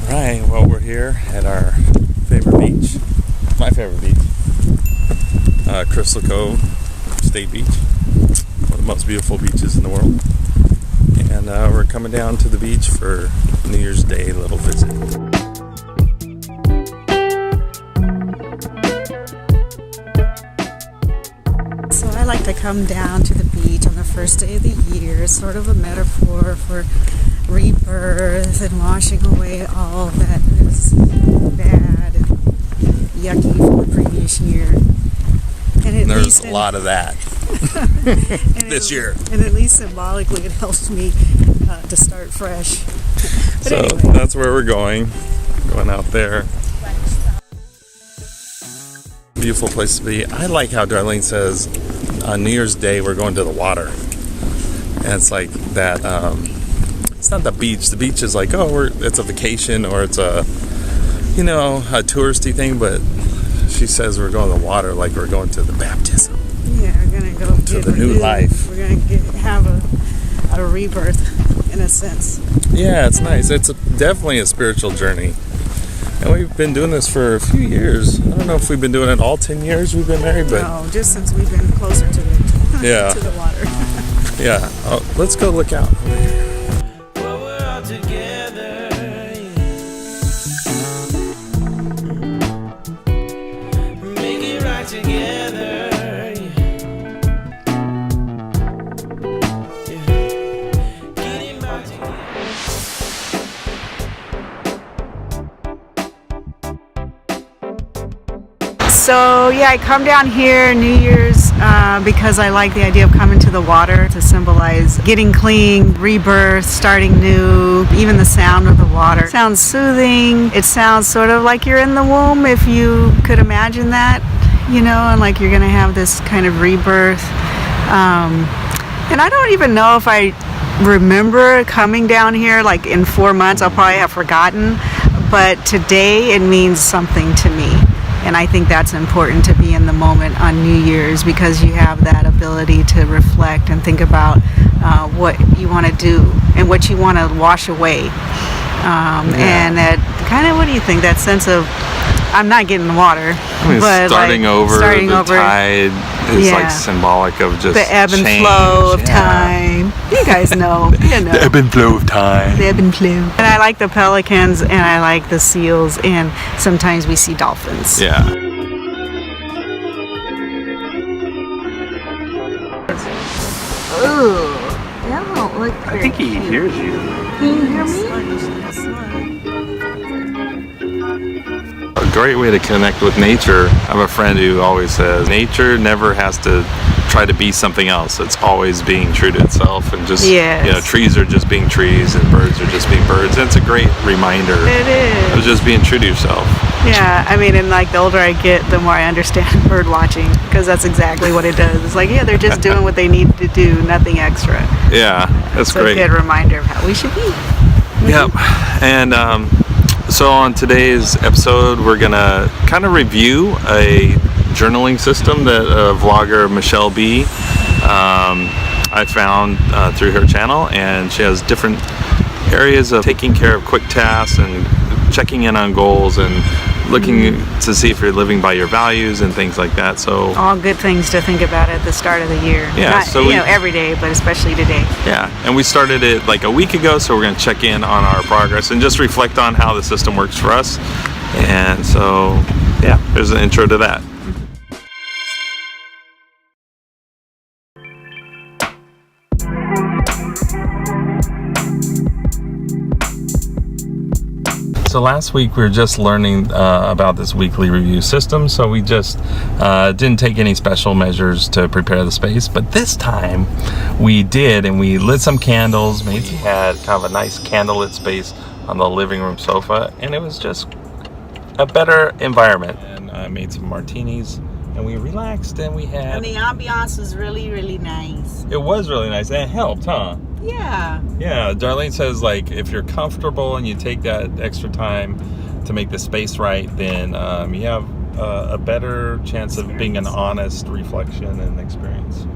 Alright, well, we're here at our favorite beach. My favorite beach. Crystal Cove State Beach. One of the most beautiful beaches in the world. And we're coming down to the beach for New Year's Day little visit. So I like to come down to the beach on the first day of the year, sort of a metaphor for rebirth and washing away all that is bad and yucky from the previous year. And there's a lot of that this year. And at least symbolically it helps me to start fresh. But so anyway. That's where we're going out there. Beautiful place to be. I like how Darlene says on New Year's Day we're going to the water. And it's like that, it's not the beach. The beach is like, it's a vacation or it's a touristy thing, but she says we're going to the water like we're going to the baptism. Yeah, we're going to go to the new life. We're going to have a rebirth in a sense. Yeah, it's nice. It's definitely a spiritual journey. And we've been doing this for a few years. I don't know if we've been doing it all 10 years we've been married, but... No, just since we've been closer to the water. Yeah. Oh, let's go look out over here. Well, we're all together. Make it right together. Getting back together. So yeah, I come down here New Year's because I like the idea of coming to the water to symbolize getting clean, rebirth, starting new. Even the sound of the water sounds soothing. It sounds sort of like you're in the womb, if you could imagine that, and like you're gonna have this kind of rebirth. And I don't even know if I remember coming down here like in 4 months. I'll probably have forgotten, but today it means something to me. And I think that's important to be in the moment on New Year's because you have that ability to reflect and think about what you want to do and what you want to wash away. And that kind of, what do you think? That sense of, I'm not getting in the water. I mean, but starting over, tide is like symbolic of just the ebb and change. Flow of time. You guys know. The ebb and flow of time. The ebb and flow. And I like the pelicans and I like the seals and sometimes we see dolphins. Yeah. Ooh. That don't look very I think he cute. hears you. Can you hear me? A great way to connect with nature. I have a friend who always says nature never has to try to be something else. It's always being true to itself, and just trees are just being trees and birds are just being birds. And it's a great reminder. It is. Of just being true to yourself. Yeah, I mean, and like the older I get, the more I understand bird watching, because that's exactly what it does. It's like, they're just doing what they need to do, nothing extra. Yeah, that's great. It's a good reminder of how we should be. Yep. And so on today's episode, we're gonna kind of review a journaling system that vlogger Muchelleb I found through her channel, and she has different areas of taking care of quick tasks and checking in on goals and looking to see if you're living by your values and things like that. So all good things to think about at the start of the year. Yeah, not, so every day, but especially today. Yeah, and we started it like a week ago, so we're going to check in on our progress and just reflect on how the system works for us. And so, yeah, there's an intro to that. So last week we were just learning about this weekly review system, so we just didn't take any special measures to prepare the space, but this time we did, and we lit some candles. We had kind of a nice candlelit space on the living room sofa, and it was just a better environment. And I made some martinis, and we relaxed, and we had... And the ambiance was really, really nice. It was really nice, and it helped, huh? Yeah. Yeah, Darlene says, like, if you're comfortable and you take that extra time to make the space right, then you have a better chance of being an honest reflection and experience.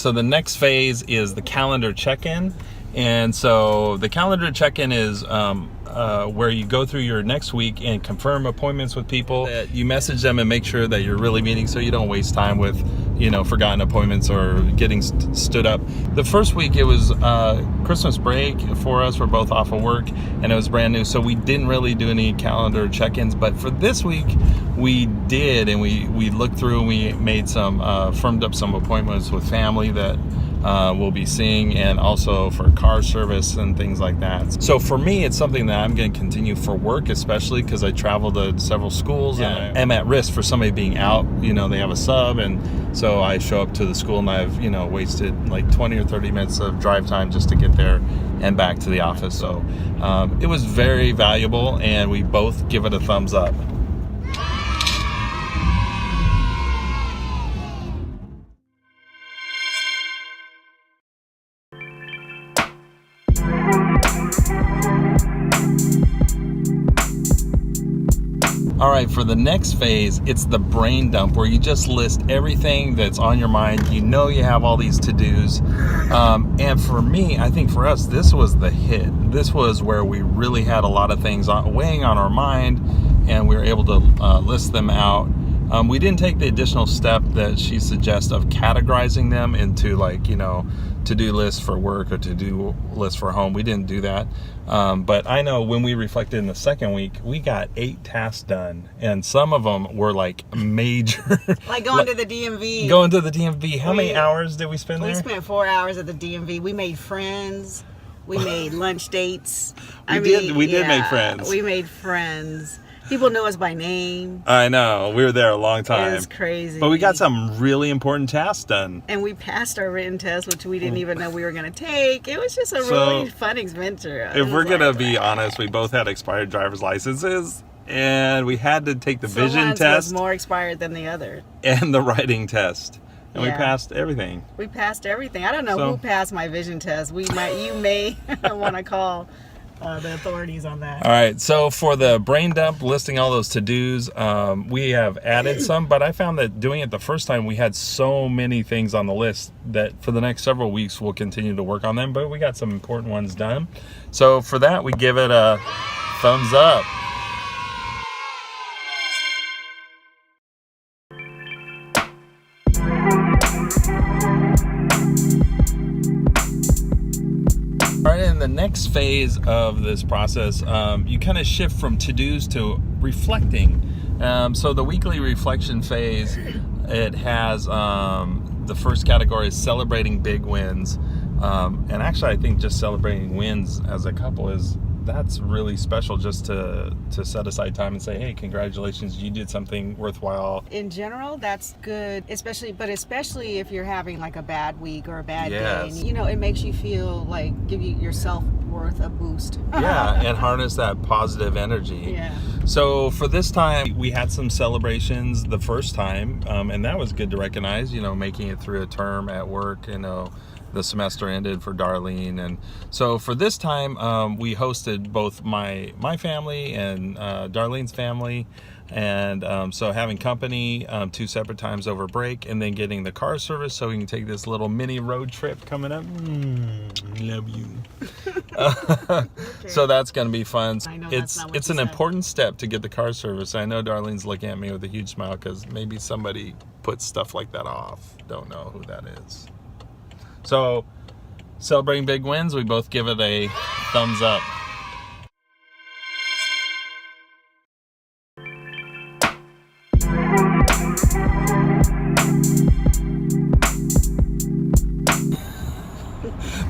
so the next phase is the calendar check-in. And so the calendar check-in is where you go through your next week and confirm appointments with people. You message them and make sure that you're really meeting, so you don't waste time with, you know, forgotten appointments or getting stood up. The first week it was Christmas break for us. We're both off of work and it was brand new, so we didn't really do any calendar check-ins. But for this week we did, and we looked through and we made some firmed up some appointments with family that we'll be seeing, and also for car service and things like that. So for me, it's something that I'm going to continue for work, especially because I travel to several schools and I'm at risk for somebody being out. You know, they have a sub, and so I show up to the school and I've, you know, wasted like 20 or 30 minutes of drive time just to get there and back to the office. So it was very valuable, and we both give it a thumbs up. All right, for the next phase, it's the brain dump, where you just list everything that's on your mind. You know you have all these to-dos. And for me, I think for us, this was the hit. This was where we really had a lot of things weighing on our mind, and we were able to list them out. We didn't take the additional step that she suggests of categorizing them into, like, you know, to-do list for work or to-do list for home. We didn't do that. But I know when we reflected in the second week, we got 8 tasks done, and some of them were like major. Like going to the DMV. Going to the DMV. How many hours did we spend there? We spent 4 hours at the DMV. We made friends. We made lunch dates. We did make friends. We made friends. People knew us by name. I know. We were there a long time. It was crazy. But we got some really important tasks done. And we passed our written test, which we didn't even know we were going to take. It was just a really fun adventure. If we're going to be honest, we both had expired driver's licenses, and we had to take the vision test. Was more expired than the other. And the writing test. And we passed everything. We passed everything. I don't know who passed my vision test. You may want to call the authorities on that. All right, so for the brain dump, listing all those to-dos, we have added some, but I found that doing it the first time, we had so many things on the list that for the next several weeks, we'll continue to work on them, but we got some important ones done. So for that, we give it a thumbs up. All right, in the next phase of this process, you kind of shift from to-dos to reflecting. So the weekly reflection phase, it has the first category is celebrating big wins. And actually, I think just celebrating wins as a couple that's really special, just to set aside time and say, hey, congratulations, you did something worthwhile. In general, that's good, especially if you're having like a bad week or a bad day. And, you know, it makes you feel like, give you your self-worth a boost. Yeah, and harness that positive energy. Yeah. So for this time, we had some celebrations the first time, and that was good to recognize, you know, making it through a term at work, you know. The semester ended for Darlene, and so for this time we hosted both my family and Darlene's family, and so having company 2 separate times over break, and then getting the car service so we can take this little mini road trip coming up. Love you. So that's gonna be fun. I know It's an important step to get the car service. I know Darlene's looking at me with a huge smile because maybe somebody puts stuff like that off. Don't know who that is. So, celebrating big wins, we both give it a thumbs up.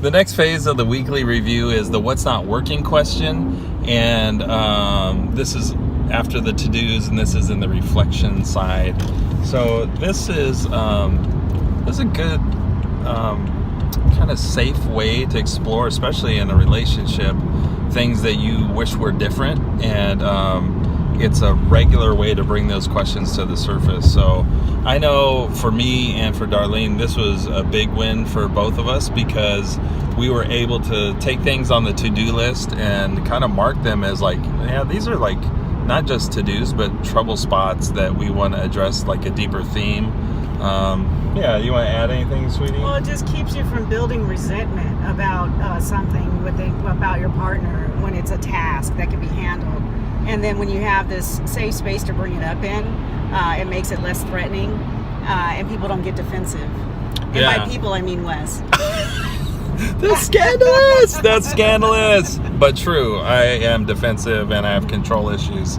The next phase of the weekly review is the what's not working question, and this is after the to-dos, and this is in the reflection side. So this is a good kind of safe way to explore, especially in a relationship, things that you wish were different, and it's a regular way to bring those questions to the surface. So I know for me and for Darlene, this was a big win for both of us, because we were able to take things on the to-do list and kind of mark them as like, yeah, these are like not just to-dos, but trouble spots that we want to address, like a deeper theme. Yeah, you want to add anything, sweetie? Well, it just keeps you from building resentment about something about your partner when it's a task that can be handled. And then when you have this safe space to bring it up in, it makes it less threatening, and people don't get defensive. And by people, I mean Wes. That's scandalous! That's scandalous! But true, I am defensive and I have control issues.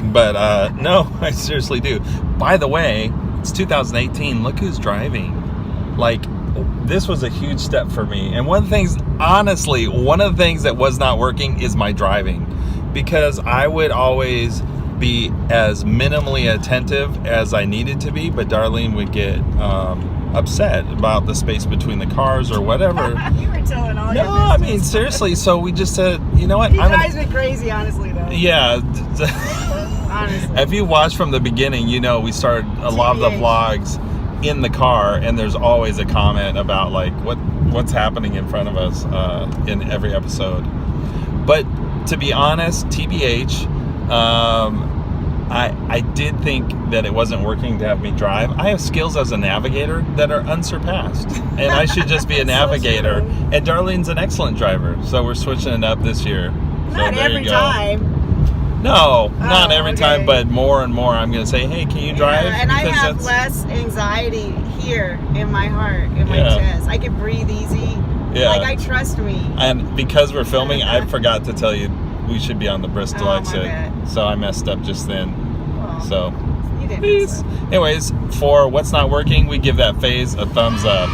But no, I seriously do. By the way, it's 2018. Look who's driving. Like, this was a huge step for me. And one of the things that was not working is my driving. Because I would always be as minimally attentive as I needed to be, but Darlene would get upset about the space between the cars or whatever. You were telling all your No, I business. mean, seriously, so we just said, you know what? He drives me crazy, honestly, though. Yeah. Honestly. If you watch from the beginning, you know we started a lot of the vlogs in the car, and there's always a comment about like what's happening in front of us in every episode. But to be honest, TBH, I did think that it wasn't working to have me drive. I have skills as a navigator that are unsurpassed, and I should just be a navigator. And Darlene's an excellent driver, so we're switching it up this year. Not every time. No, not every okay. time, but more and more I'm going to say, hey, can you drive? Yeah, and I Because have less anxiety here in my heart, in my chest. I can breathe easy. Yeah. Like, I trust me. And because we're filming, I forgot to tell you we should be on the Bristol exit. bad. So I messed up just then. Well, So, you didn't please. mess up. Anyways, for what's not working, we give that phase a thumbs up.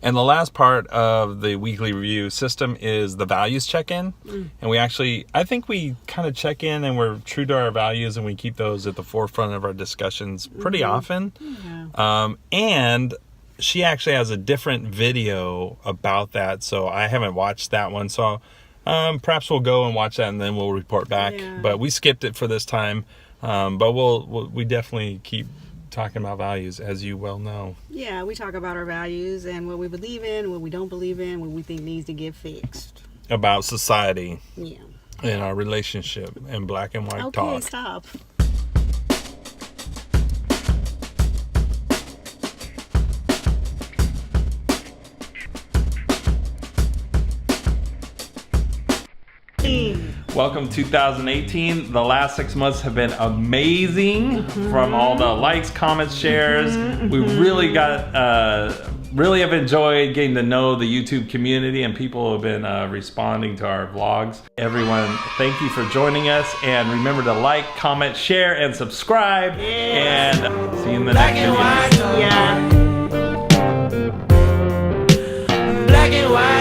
And the last part of the weekly review system is the values check-in. And I think we kind of check in and we're true to our values, and we keep those at the forefront of our discussions pretty often. Yeah. And she actually has a different video about that, so I haven't watched that one. So perhaps we'll go and watch that and then we'll report back. Yeah. But we skipped it for this time. But we definitely keep talking about values, as you well know. Yeah, we talk about our values and what we believe in, what we don't believe in, what we think needs to get fixed. About society. Yeah. And our relationship and black and white Okay, talk. stop. Welcome 2018. The last 6 months have been amazing from all the likes, comments, shares. We really really have enjoyed getting to know the YouTube community, and people have been responding to our vlogs. Everyone, thank you for joining us, and remember to like, comment, share, and subscribe. And see you in the next video. Yeah. Black and white.